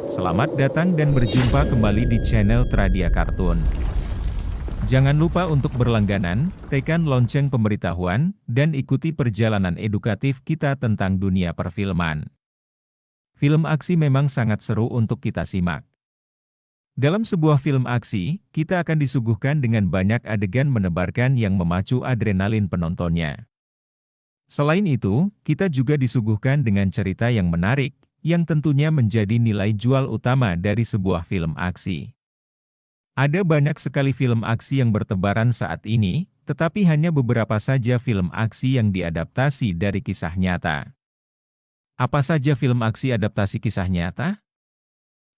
Selamat datang dan berjumpa kembali di channel Tradia Kartun. Jangan lupa untuk berlangganan, tekan lonceng pemberitahuan, dan ikuti perjalanan edukatif kita tentang dunia perfilman. Film aksi memang sangat seru untuk kita simak. Dalam sebuah film aksi, kita akan disuguhkan dengan banyak adegan menebarkan yang memacu adrenalin penontonnya. Selain itu, kita juga disuguhkan dengan cerita yang menarik, yang tentunya menjadi nilai jual utama dari sebuah film aksi. Ada banyak sekali film aksi yang bertebaran saat ini, tetapi hanya beberapa saja film aksi yang diadaptasi dari kisah nyata. Apa saja film aksi adaptasi kisah nyata?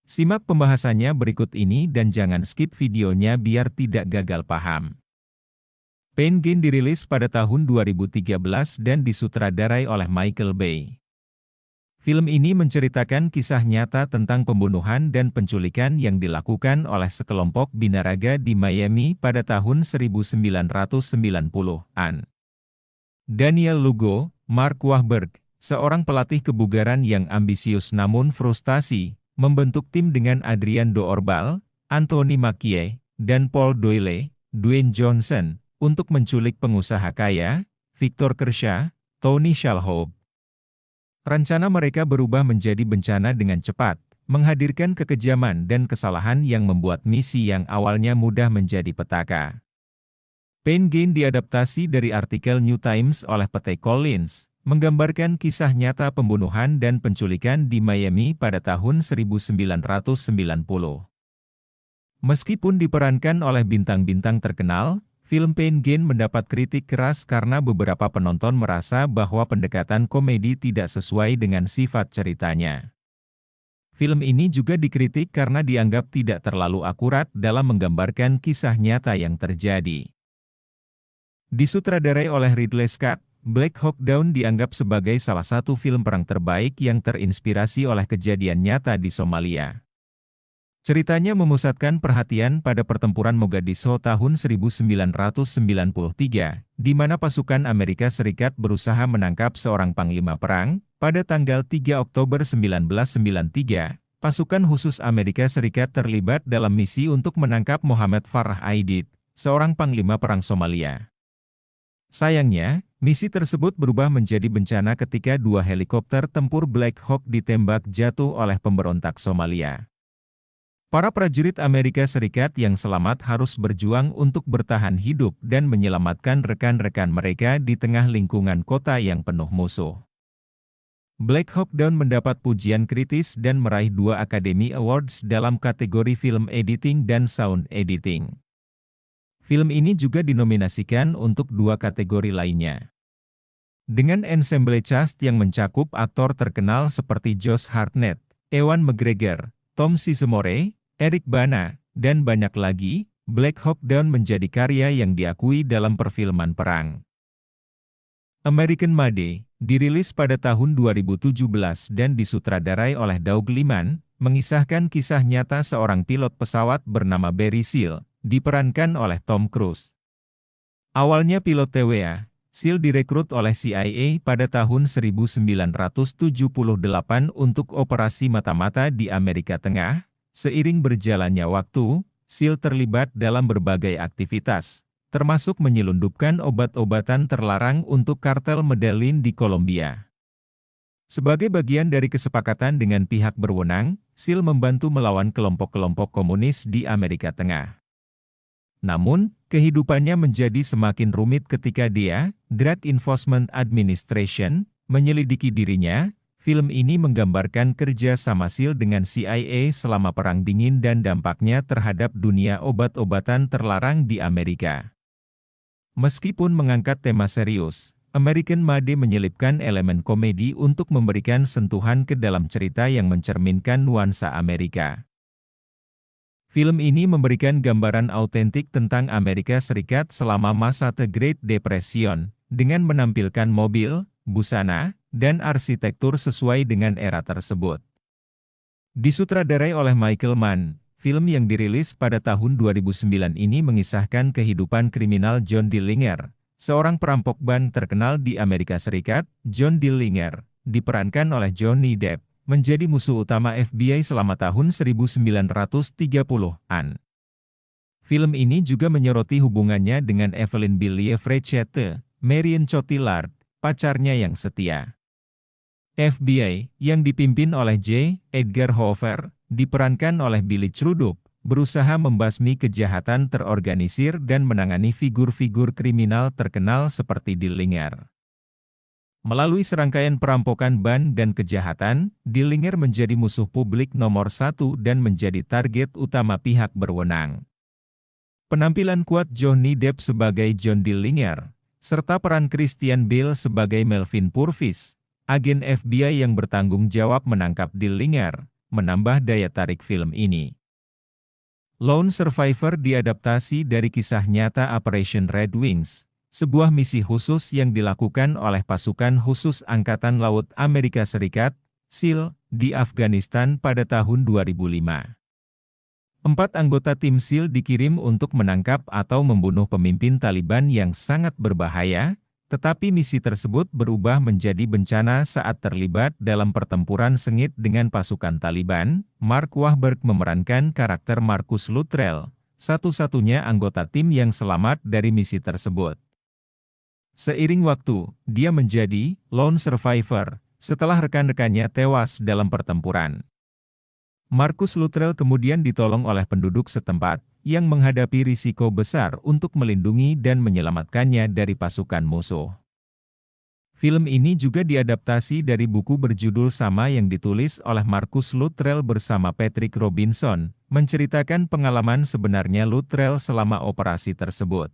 Simak pembahasannya berikut ini dan jangan skip videonya biar tidak gagal paham. Pain Gain dirilis pada tahun 2013 dan disutradarai oleh Michael Bay. Film ini menceritakan kisah nyata tentang pembunuhan dan penculikan yang dilakukan oleh sekelompok binaraga di Miami pada tahun 1990-an. Daniel Lugo, Mark Wahlberg, seorang pelatih kebugaran yang ambisius namun frustasi, membentuk tim dengan Adrian Doorbal, Anthony Mackie, dan Paul Doyle, Dwayne Johnson, untuk menculik pengusaha kaya, Victor Kershaw, Tony Shalhoub. Rencana mereka berubah menjadi bencana dengan cepat, menghadirkan kekejaman dan kesalahan yang membuat misi yang awalnya mudah menjadi petaka. Pain Gain diadaptasi dari artikel New Times oleh P.T. Collins, menggambarkan kisah nyata pembunuhan dan penculikan di Miami pada tahun 1990. Meskipun diperankan oleh bintang-bintang terkenal, film Pain Gain mendapat kritik keras karena beberapa penonton merasa bahwa pendekatan komedi tidak sesuai dengan sifat ceritanya. Film ini juga dikritik karena dianggap tidak terlalu akurat dalam menggambarkan kisah nyata yang terjadi. Disutradarai oleh Ridley Scott, Black Hawk Down dianggap sebagai salah satu film perang terbaik yang terinspirasi oleh kejadian nyata di Somalia. Ceritanya memusatkan perhatian pada pertempuran Mogadishu tahun 1993, di mana pasukan Amerika Serikat berusaha menangkap seorang panglima perang. Pada tanggal 3 Oktober 1993, pasukan khusus Amerika Serikat terlibat dalam misi untuk menangkap Mohamed Farah Aidid, seorang panglima perang Somalia. Sayangnya, misi tersebut berubah menjadi bencana ketika dua helikopter tempur Black Hawk ditembak jatuh oleh pemberontak Somalia. Para prajurit Amerika Serikat yang selamat harus berjuang untuk bertahan hidup dan menyelamatkan rekan-rekan mereka di tengah lingkungan kota yang penuh musuh. Black Hawk Down mendapat pujian kritis dan meraih 2 Academy Awards dalam kategori film editing dan sound editing. Film ini juga dinominasikan untuk 2 kategori lainnya. Dengan ensemble cast yang mencakup aktor terkenal seperti Josh Hartnett, Ewan McGregor, Tom Sizemore, Eric Bana, dan banyak lagi, Black Hawk Down menjadi karya yang diakui dalam perfilman perang. American Made, dirilis pada tahun 2017 dan disutradarai oleh Doug Liman, mengisahkan kisah nyata seorang pilot pesawat bernama Barry Seal, diperankan oleh Tom Cruise. Awalnya pilot TVA, Seal direkrut oleh CIA pada tahun 1978 untuk operasi mata-mata di Amerika Tengah. Seiring berjalannya waktu, Seal terlibat dalam berbagai aktivitas, termasuk menyelundupkan obat-obatan terlarang untuk kartel Medellin di Kolombia. Sebagai bagian dari kesepakatan dengan pihak berwenang, Seal membantu melawan kelompok-kelompok komunis di Amerika Tengah. Namun, kehidupannya menjadi semakin rumit ketika dia, Drug Enforcement Administration, menyelidiki dirinya. Film ini menggambarkan kerja sama Seal dengan CIA selama Perang Dingin dan dampaknya terhadap dunia obat-obatan terlarang di Amerika. Meskipun mengangkat tema serius, American Made menyelipkan elemen komedi untuk memberikan sentuhan ke dalam cerita yang mencerminkan nuansa Amerika. Film ini memberikan gambaran autentik tentang Amerika Serikat selama masa The Great Depression, dengan menampilkan mobil, busana, dan arsitektur sesuai dengan era tersebut. Disutradarai oleh Michael Mann, film yang dirilis pada tahun 2009 ini mengisahkan kehidupan kriminal John Dillinger, seorang perampok ban terkenal di Amerika Serikat. John Dillinger, diperankan oleh Johnny Depp, menjadi musuh utama FBI selama tahun 1930-an. Film ini juga menyoroti hubungannya dengan Evelyn Billie Frechette, Marion Cotillard, pacarnya yang setia. FBI, yang dipimpin oleh J. Edgar Hoover, diperankan oleh Billy Crudup, berusaha membasmi kejahatan terorganisir dan menangani figur-figur kriminal terkenal seperti Dillinger. Melalui serangkaian perampokan bank dan kejahatan, Dillinger menjadi musuh publik nomor satu dan menjadi target utama pihak berwenang. Penampilan kuat Johnny Depp sebagai John Dillinger, serta peran Christian Bale sebagai Melvin Purvis, agen FBI yang bertanggung jawab menangkap Dillinger, menambah daya tarik film ini. Lone Survivor diadaptasi dari kisah nyata Operation Red Wings, sebuah misi khusus yang dilakukan oleh pasukan khusus Angkatan Laut Amerika Serikat, SEAL, di Afghanistan pada tahun 2005. 4 anggota tim SEAL dikirim untuk menangkap atau membunuh pemimpin Taliban yang sangat berbahaya, tetapi misi tersebut berubah menjadi bencana saat terlibat dalam pertempuran sengit dengan pasukan Taliban. Mark Wahlberg memerankan karakter Marcus Luttrell, satu-satunya anggota tim yang selamat dari misi tersebut. Seiring waktu, dia menjadi lone survivor setelah rekan-rekannya tewas dalam pertempuran. Marcus Luttrell kemudian ditolong oleh penduduk setempat, yang menghadapi risiko besar untuk melindungi dan menyelamatkannya dari pasukan musuh. Film ini juga diadaptasi dari buku berjudul sama yang ditulis oleh Marcus Luttrell bersama Patrick Robinson, menceritakan pengalaman sebenarnya Luttrell selama operasi tersebut.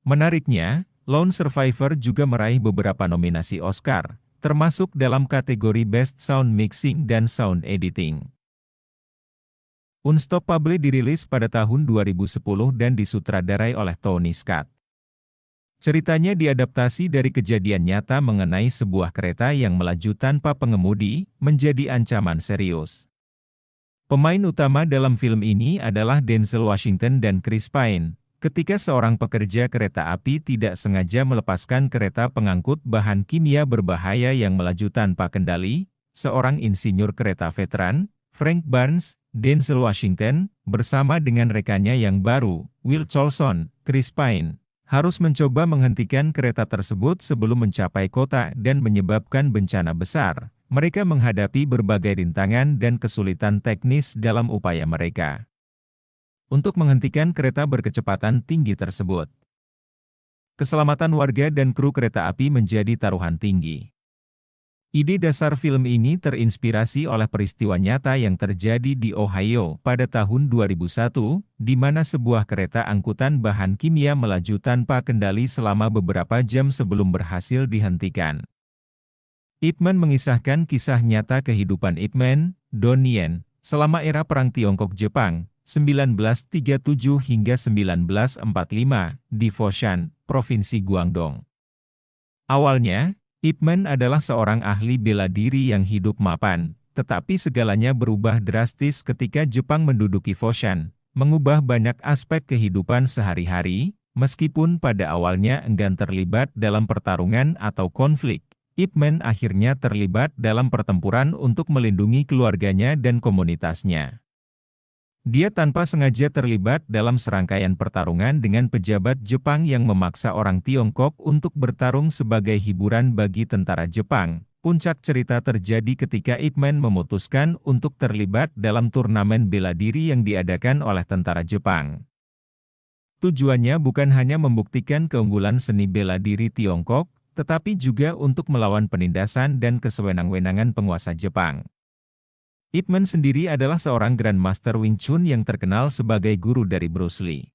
Menariknya, Lone Survivor juga meraih beberapa nominasi Oscar, termasuk dalam kategori Best Sound Mixing dan Sound Editing. Unstoppable dirilis pada tahun 2010 dan disutradarai oleh Tony Scott. Ceritanya diadaptasi dari kejadian nyata mengenai sebuah kereta yang melaju tanpa pengemudi, menjadi ancaman serius. Pemain utama dalam film ini adalah Denzel Washington dan Chris Pine. Ketika seorang pekerja kereta api tidak sengaja melepaskan kereta pengangkut bahan kimia berbahaya yang melaju tanpa kendali, seorang insinyur kereta veteran, Frank Barnes, Denzel Washington, bersama dengan rekannya yang baru, Will Cholson, Chris Pine, harus mencoba menghentikan kereta tersebut sebelum mencapai kota dan menyebabkan bencana besar. Mereka menghadapi berbagai rintangan dan kesulitan teknis dalam upaya mereka untuk menghentikan kereta berkecepatan tinggi tersebut. Keselamatan warga dan kru kereta api menjadi taruhan tinggi. Ide dasar film ini terinspirasi oleh peristiwa nyata yang terjadi di Ohio pada tahun 2001, di mana sebuah kereta angkutan bahan kimia melaju tanpa kendali selama beberapa jam sebelum berhasil dihentikan. Ip Man mengisahkan kisah nyata kehidupan Ip Man, Don Yen, selama era Perang Tiongkok-Jepang, 1937 hingga 1945, di Foshan, Provinsi Guangdong. Awalnya, Ip Man adalah seorang ahli bela diri yang hidup mapan, tetapi segalanya berubah drastis ketika Jepang menduduki Foshan, mengubah banyak aspek kehidupan sehari-hari, meskipun pada awalnya enggan terlibat dalam pertarungan atau konflik. Ip Man akhirnya terlibat dalam pertempuran untuk melindungi keluarganya dan komunitasnya. Dia tanpa sengaja terlibat dalam serangkaian pertarungan dengan pejabat Jepang yang memaksa orang Tiongkok untuk bertarung sebagai hiburan bagi tentara Jepang. Puncak cerita terjadi ketika Ip Man memutuskan untuk terlibat dalam turnamen bela diri yang diadakan oleh tentara Jepang. Tujuannya bukan hanya membuktikan keunggulan seni bela diri Tiongkok, tetapi juga untuk melawan penindasan dan kesewenang-wenangan penguasa Jepang. Ip Man sendiri adalah seorang Grandmaster Wing Chun yang terkenal sebagai guru dari Bruce Lee.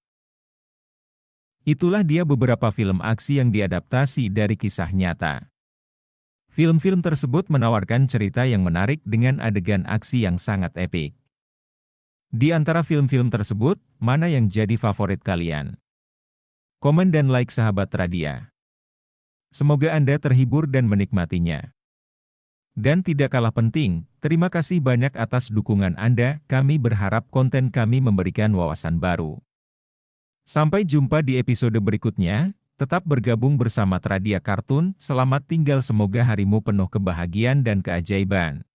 Itulah dia beberapa film aksi yang diadaptasi dari kisah nyata. Film-film tersebut menawarkan cerita yang menarik dengan adegan aksi yang sangat epik. Di antara film-film tersebut, mana yang jadi favorit kalian? Komen dan like sahabat Radia. Semoga Anda terhibur dan menikmatinya. Dan tidak kalah penting, terima kasih banyak atas dukungan Anda, kami berharap konten kami memberikan wawasan baru. Sampai jumpa di episode berikutnya, tetap bergabung bersama Tradia Kartun, selamat tinggal semoga harimu penuh kebahagiaan dan keajaiban.